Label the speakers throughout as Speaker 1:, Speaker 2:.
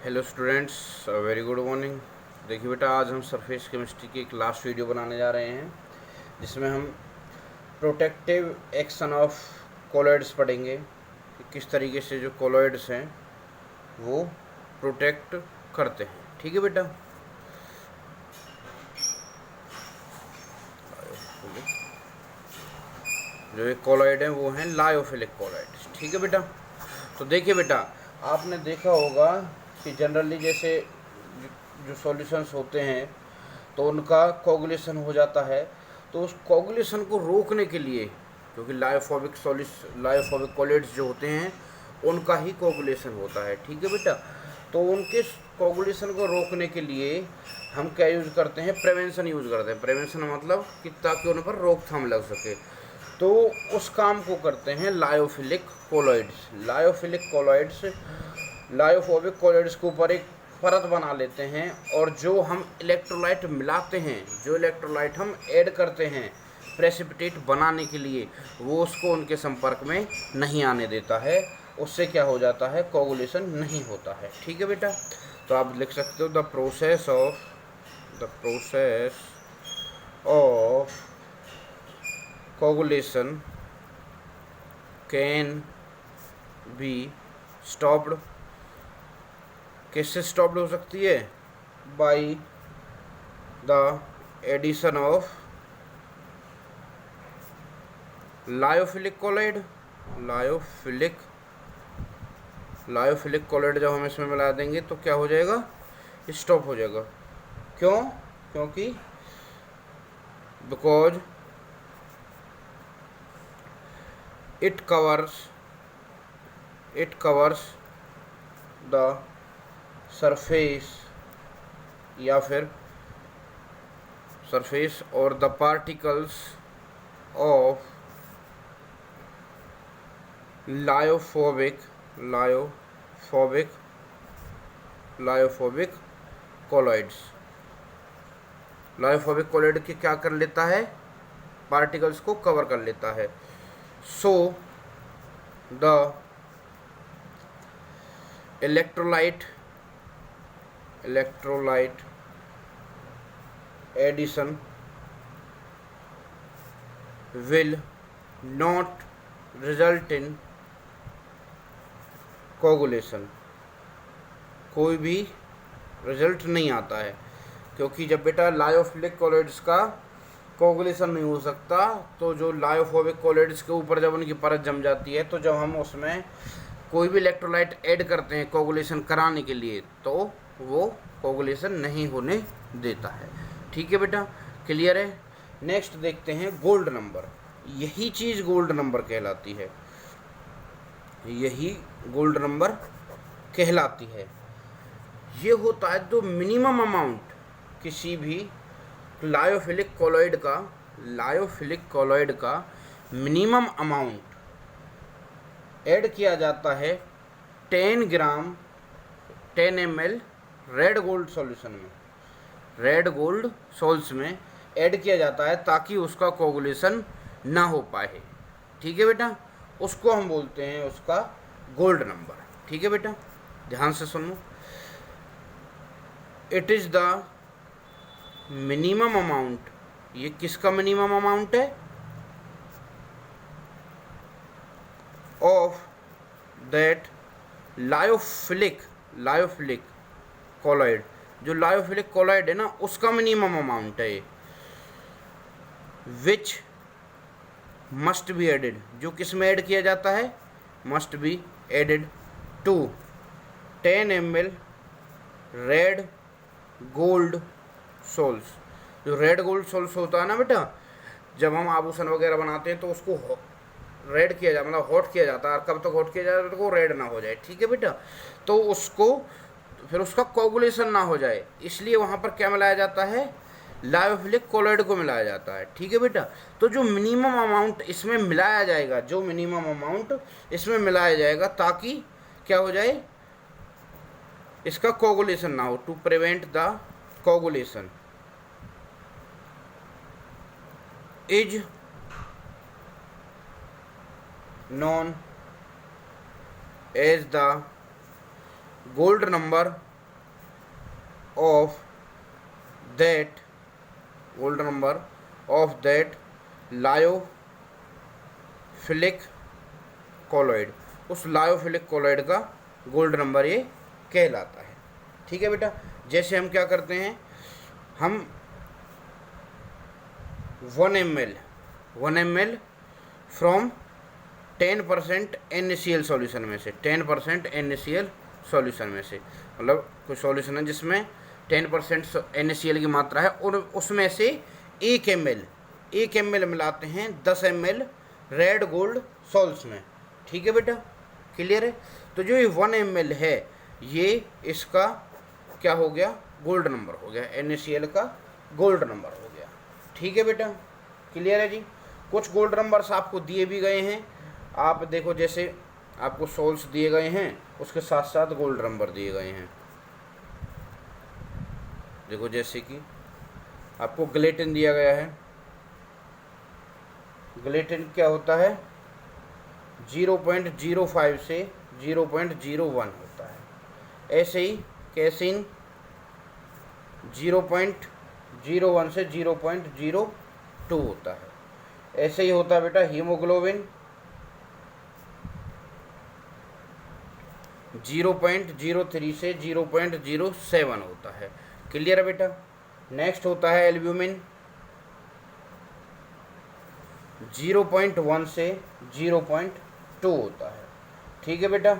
Speaker 1: Hello students, very good morning. देखिए बेटा, आज हम सरफेस केमिस्ट्री की एक लास्ट वीडियो बनाने जा रहे हैं जिसमें हम प्रोटेक्टिव एक्शन ऑफ कोलॉइड्स पढ़ेंगे कि किस तरीके से जो कोलॉइड्स हैं वो प्रोटेक्ट करते हैं। ठीक है बेटा। जो एक कोलॉइड है वो हैं लायोफिलिक कोलॉइड्स। ठीक है बेटा। तो देखिए बेटा, आपने देखा होगा कि जनरली जैसे जो सॉल्यूशंस होते हैं तो उनका कोगुलेशन हो जाता है, तो उस कोगुलेशन को रोकने के लिए, क्योंकि लायोफोबिक कोलॉइड्स जो होते हैं उनका ही कोगुलेशन होता है। ठीक है बेटा। तो उनके कोगुलेशन को रोकने के लिए हम क्या यूज़ करते हैं? प्रिवेंशन यूज़ करते हैं। प्रिवेंशन मतलब कि ताकि उन पर रोकथाम लग सके, तो उस काम को करते हैं लायोफिलिक कोलॉइड्स। लायोफोबिक कोलॉइड्स के ऊपर एक परत बना लेते हैं, और जो हम इलेक्ट्रोलाइट मिलाते हैं, जो इलेक्ट्रोलाइट हम ऐड करते हैं प्रेसिपिटेट बनाने के लिए, वो उसको उनके संपर्क में नहीं आने देता है। उससे क्या हो जाता है? कोगुलेशन नहीं होता है। ठीक है बेटा। तो आप लिख सकते हो the process of coagulation can be stopped। किससे स्टॉप्ड हो सकती है? By the addition of lyophilic colloid. Lyophilic colloid जब हम इसमें मिला देंगे तो क्या हो जाएगा? स्टॉप हो जाएगा। क्यों? क्योंकि because it covers the surface या फिर surface और the particles of lyophobic colloids. Lyophobic colloid के क्या कर लेता है? पार्टिकल्स को कवर कर लेता है। So the electrolyte addition will not result in coagulation। कोई भी रिजल्ट नहीं आता है, क्योंकि जब बेटा लायोफिलिक कोलॉइड्स का कोगुलेशन नहीं हो सकता, तो जो लायोफोबिक कोलॉइड्स के ऊपर जब उनकी परत जम जाती है, तो जब हम उसमें कोई भी इलेक्ट्रोलाइट ऐड करते हैं कोगुलेशन कराने के लिए, तो वो कोगुलेशन नहीं होने देता है। ठीक है बेटा, क्लियर है। नेक्स्ट देखते हैं गोल्ड नंबर। यही चीज़ गोल्ड नंबर कहलाती है, ये होता है जो मिनिमम अमाउंट किसी भी लायोफिलिक कोलॉइड का मिनिमम अमाउंट ऐड किया जाता है 10 ml रेड गोल्ड सॉल्ट्स में ऐड किया जाता है, ताकि उसका कोगुलेशन ना हो पाए। ठीक है बेटा। उसको हम बोलते हैं उसका गोल्ड नंबर। ठीक है बेटा, ध्यान से सुनो। It is the minimum amount. ये किसका मिनिमम अमाउंट है? Of that lyophilic colloid. जो लायोफिलिक कोलॉइड है ना, उसका मिनिमम अमाउंट है ये। Which must be added. जो किस में ऐड किया जाता है? Must be added to 10 ml red gold sols. जो रेड गोल्ड सोल्स होता है ना बेटा, जब हम आभूषण वगैरह बनाते हैं तो उसको रेड किया जाता, मतलब हॉट किया जाता है। कब तक हॉट किया जाता है? तो वो रेड ना हो जाए। ठीक है बेटा। तो उसको फिर उसका कोगुलेशन ना हो जाए, इसलिए वहाँ पर क्या मिलाया जाता है? लायोफिलिक कोलॉइड को मिलाया जाता है। ठीक है बेटा। तो जो मिनिमम अमाउंट इसमें मिलाया जाएगा, ताकि क्या हो जाए? इसका कोगुलेशन ना हो, to prevent the coagulation is known as the gold number of that gold number of that lyophilic colloid, उस लायोफिलिक कॉलॉइड का गोल्ड नंबर ये कहलाता है। ठीक है बेटा, जैसे हम क्या करते हैं, हम 1 ml फ्रॉम 10% NaCl सॉल्यूशन में से, 10% NaCl सॉल्यूशन में से, मतलब कोई सॉल्यूशन है जिसमें 10% NaCl की मात्रा है और उसमें से 1 ml मिलाते हैं 10 ml रेड गोल्ड सॉल्ट्स में। ठीक है बेटा, क्लियर है। तो जो ये 1 ml है ये इसका क्या हो गया, गोल्ड नंबर हो गया, NaCl का गोल्ड नंबर हो गया। ठीक है बेटा, क्लियर है जी। कुछ गोल्ड नंबर्स आपको दिए भी गए हैं, आप देखो जैसे आपको सोल्स दिए गए हैं उसके साथ साथ गोल्ड नंबर दिए गए हैं। देखो जैसे कि आपको ग्लेटिन दिया गया है, ग्लेटिन क्या होता है 0.05 से 0.01 होता है। ऐसे ही कैसिन 0.01 से 0.02 होता है। ऐसे ही होता है बेटा हीमोग्लोबिन 0.03 से 0.07 होता है। क्लियर है बेटा। नेक्स्ट होता है एल्ब्यूमिन 0.1 से 0.2 होता है। ठीक है बेटा।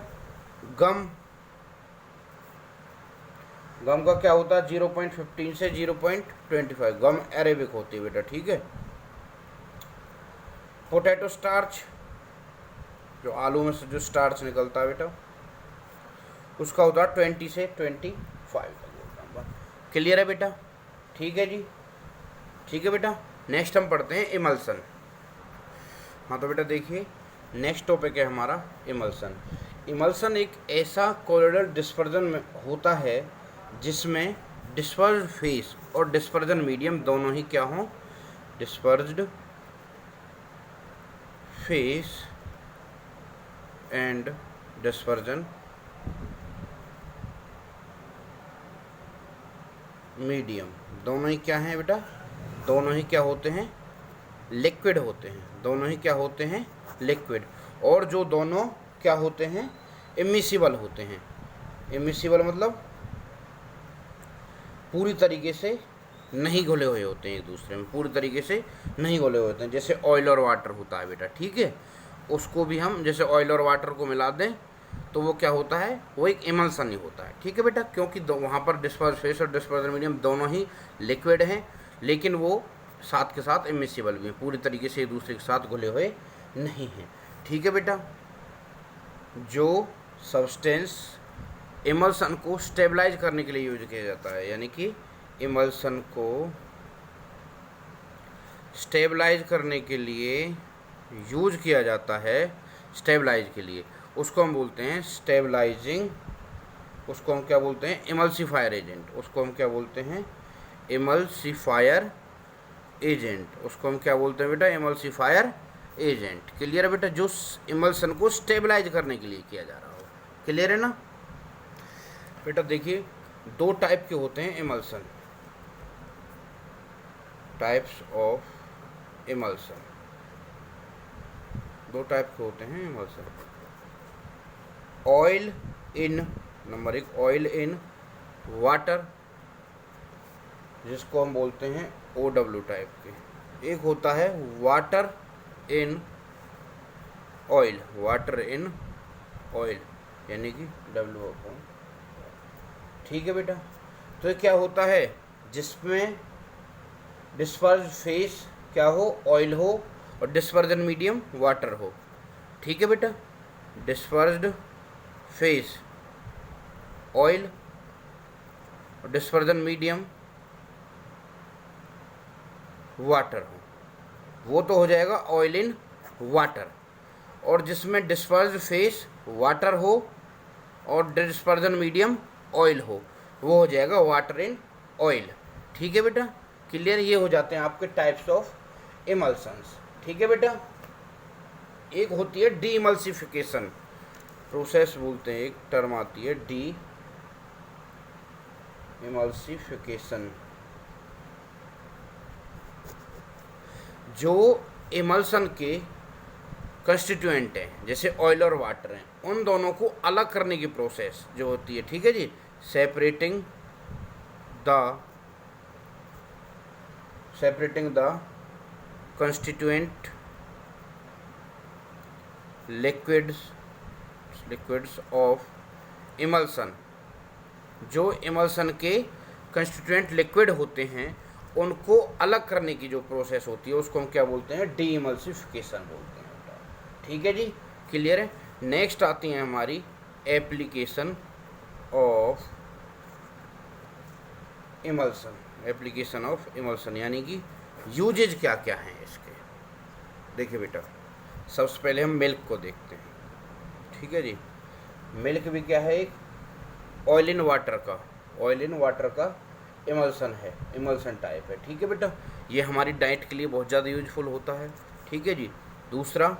Speaker 1: गम का क्या होता है 0.15 से 0.25, गम अरेबिक होती है बेटा। ठीक है। पोटैटो स्टार्च, जो आलू में से जो स्टार्च निकलता है बेटा, उसका होता है 20 से 25 का गोल्ड नंबर। क्लियर है बेटा। ठीक है जी, ठीक है बेटा। नेक्स्ट हम पढ़ते हैं इमल्सन। हाँ तो बेटा देखिए नेक्स्ट टॉपिक है हमारा इमल्सन। इमल्सन एक ऐसा कोलोइडल डिस्पर्जन में होता है जिसमें डिस्पर्ज्ड फेस और डिस्पर्जन मीडियम दोनों ही क्या हों, डिस्पर्ज्ड फेस एंड डिस्पर्जन मीडियम दोनों ही क्या हैं बेटा, दोनों ही क्या होते हैं, लिक्विड होते हैं। दोनों ही क्या होते हैं, लिक्विड। और जो दोनों क्या होते हैं, इमिसिबल होते हैं। इमिसिबल मतलब पूरी तरीके से नहीं घुले हुए होते हैं, एक दूसरे में पूरी तरीके से नहीं घुले हुए होते हैं। जैसे ऑयल और वाटर होता है बेटा, ठीक है, उसको भी हम जैसे ऑयल और वाटर को मिला दें तो वो क्या होता है, वो एक इमल्सन ही होता है। ठीक है बेटा, क्योंकि वहाँ पर डिस्पर्स फेस और डिस्पर्जन मीडियम दोनों ही लिक्विड हैं, लेकिन वो साथ के साथ इमिसिबल भी हैं, पूरी तरीके से एक दूसरे के साथ घुले हुए नहीं हैं। ठीक है बेटा। जो सब्सटेंस इमल्सन को स्टेबलाइज करने के लिए यूज किया जाता है, यानी कि इमल्सन को स्टेबलाइज करने के लिए यूज किया जाता है, स्टेबलाइज के लिए, उसको हम बोलते हैं स्टेबलाइजिंग, उसको हम क्या बोलते हैं, इमल्सिफायर एजेंट। उसको हम क्या बोलते हैं, इमल्सिफायर एजेंट। उसको हम क्या बोलते हैं बेटा, इमल्सिफायर एजेंट। क्लियर है बेटा। जो इमल्सन को स्टेबलाइज करने के लिए किया जा रहा हो। क्लियर है ना बेटा। देखिए दो टाइप के होते हैं इमल्सन, टाइप्स ऑफ इमल्सन, दो टाइप के होते हैं emulsion. Oil in, number 1 oil in water, जिसको हम बोलते हैं OW टाइप के। एक होता है water in oil, water in oil यानी कि WO। ठीक है बेटा। तो ये क्या होता है, जिसमें डिस्पर्ज फेस क्या हो, ऑयल हो, और डिस्पर्जन मीडियम वाटर हो। ठीक है बेटा। डिस्पर्ज्ड फेस ऑयल और डिस्पर्जन मीडियम वाटर हो, वो तो हो जाएगा ऑयल इन वाटर। और जिसमें डिस्पर्ज्ड फेस वाटर हो और डिस्पर्जन मीडियम ऑयल हो, वो हो जाएगा वाटर इन ऑयल। ठीक है बेटा, क्लियर। ये हो जाते हैं आपके टाइप्स ऑफ इमल्सन्स। ठीक है बेटा। एक होती है डी इमल्सिफिकेशन प्रोसेस बोलते हैं, एक टर्म आती है डी इमल्सिफिकेशन, जो इमल्सन के कंस्टिट्यूएंट हैं जैसे ऑयल और वाटर हैं, उन दोनों को अलग करने की प्रोसेस जो होती है, ठीक है जी, separating the constituent liquids of emulsion, जो इमल्सन के कंस्टिट्यूएंट लिक्विड होते हैं उनको अलग करने की जो प्रोसेस होती है उसको हम क्या बोलते हैं, डी इमल्सिफिकेशन बोलते हैं। ठीक है जी, क्लियर है। नेक्स्ट आती है हमारी एप्लीकेशन ऑफ इमल्सन, यानी कि यूजेज क्या क्या हैं इसके। देखिए बेटा, सबसे पहले हम मिल्क को देखते हैं, ठीक है जी। मिल्क भी क्या है, एक ऑयल इन वाटर का इमल्सन है, इमल्सन टाइप है, ठीक है बेटा। ये हमारी डाइट के लिए बहुत ज़्यादा यूजफुल होता है, ठीक है जी। दूसरा,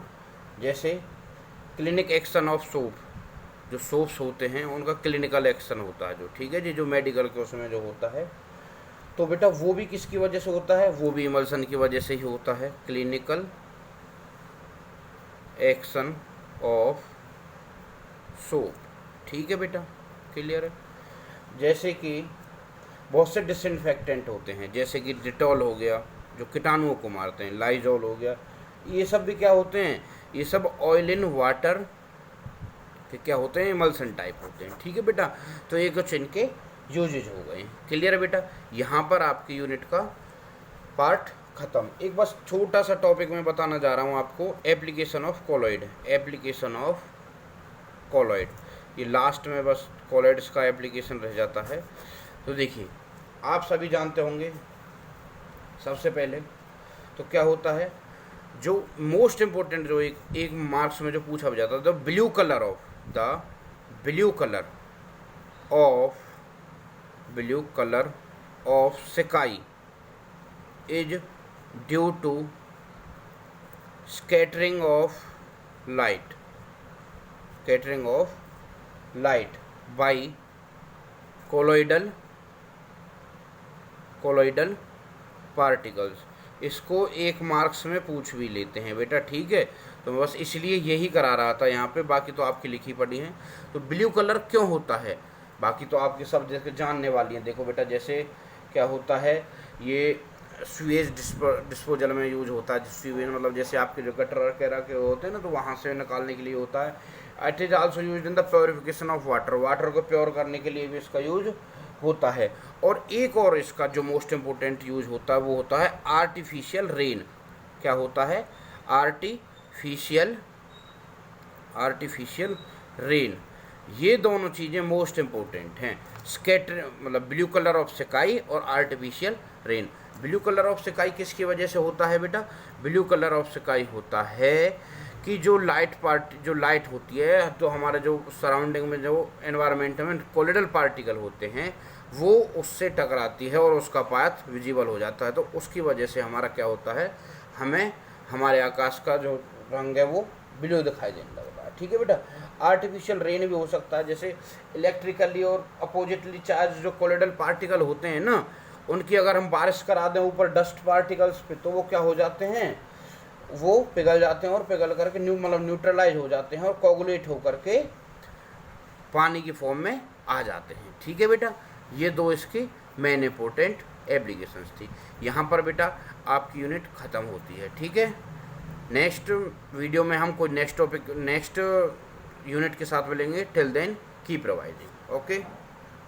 Speaker 1: जैसे क्लिनिक एक्शन ऑफ सोप, जो सोप्स होते हैं उनका क्लिनिकल एक्शन होता है जो, ठीक है जी, जो मेडिकल के उसमें जो होता है, तो बेटा वो भी किसकी वजह से होता है, वो भी इमल्सन की वजह से ही होता है, क्लिनिकल एक्शन ऑफ सोप, ठीक है बेटा, क्लियर है। जैसे कि बहुत से डिसइंफेक्टेंट होते हैं, जैसे कि डिटॉल हो गया जो कीटाणुओं को मारते हैं, लाइजॉल हो गया, ये सब भी क्या होते हैं, ये सब ऑयल इन वाटर के क्या होते हैं, इमल्सन टाइप होते हैं, ठीक है बेटा। तो ये कुछ इनके यूजेज हो गए, क्लियर है बेटा। यहाँ पर आपकी यूनिट का पार्ट ख़त्म। एक बस छोटा सा टॉपिक मैं बताना जा रहा हूँ आपको, एप्लीकेशन ऑफ कॉलॉइड, ये लास्ट में बस कॉलॉइड्स का एप्लीकेशन रह जाता है। तो देखिए, आप सभी जानते होंगे, सबसे पहले तो क्या होता है, जो मोस्ट इम्पोर्टेंट जो एक मार्क्स में जो पूछा जाता है, the blue colour of sky is due to scattering of light by colloidal particles. इसको एक मार्क्स में पूछ भी लेते हैं बेटा, ठीक है। तो मैं बस इसलिए यही करा रहा था यहाँ पे, बाकी तो आपकी लिखी पड़ी हैं। तो ब्लू कलर क्यों होता है, बाकी तो आपके सब जैसे जानने वाली हैं। देखो बेटा, जैसे क्या होता है, ये स्वीज डिस्पोजल में यूज होता है। स्वीज मतलब जैसे आपके जो गटर वगैरह के होते हैं ना, तो वहाँ से निकालने के लिए होता है। It is also use in the purification of water को प्योर करने के लिए भी इसका यूज होता है। और एक और इसका जो मोस्ट इम्पोर्टेंट यूज होता है वो होता है आर्टिफिशियल रेन। क्या होता है, आर्टिफिशियल रेन। ये दोनों चीज़ें मोस्ट इम्पोर्टेंट हैं, स्कैटर मतलब ब्लू कलर ऑफ स्काई और artificial rain. Blue colour of sky किसकी वजह से होता है बेटा, ब्लू कलर ऑफ स्काई होता है कि जो लाइट होती है, तो हमारे जो सराउंडिंग में जो एनवायरनमेंट में कोलिडल पार्टिकल होते हैं वो उससे टकराती है और उसका पाथ विजिबल हो जाता है। तो उसकी वजह से हमारा क्या होता है, हमें हमारे आकाश का जो रंग है वो ब्लू दिखाई देने लगता है, ठीक है बेटा। आर्टिफिशियल रेन भी हो सकता है, जैसे इलेक्ट्रिकली और अपोजिटली चार्ज जो कोलिडल पार्टिकल होते हैं ना, उनकी अगर हम बारिश करा दें ऊपर डस्ट पार्टिकल्स पे, तो वो क्या हो जाते हैं, वो पिघल जाते हैं और पिघल करके न्यूट्रलाइज हो जाते हैं और कोगुलेट होकर के पानी की फॉर्म में आ जाते हैं, ठीक है बेटा। ये दो इसकी मेन इंपॉर्टेंट एप्लीकेशंस थी। यहाँ पर बेटा आपकी यूनिट ख़त्म होती है, ठीक है। नेक्स्ट वीडियो में हम कोई नेक्स्ट यूनिट के साथ मिलेंगे। Till then keep revising, okay.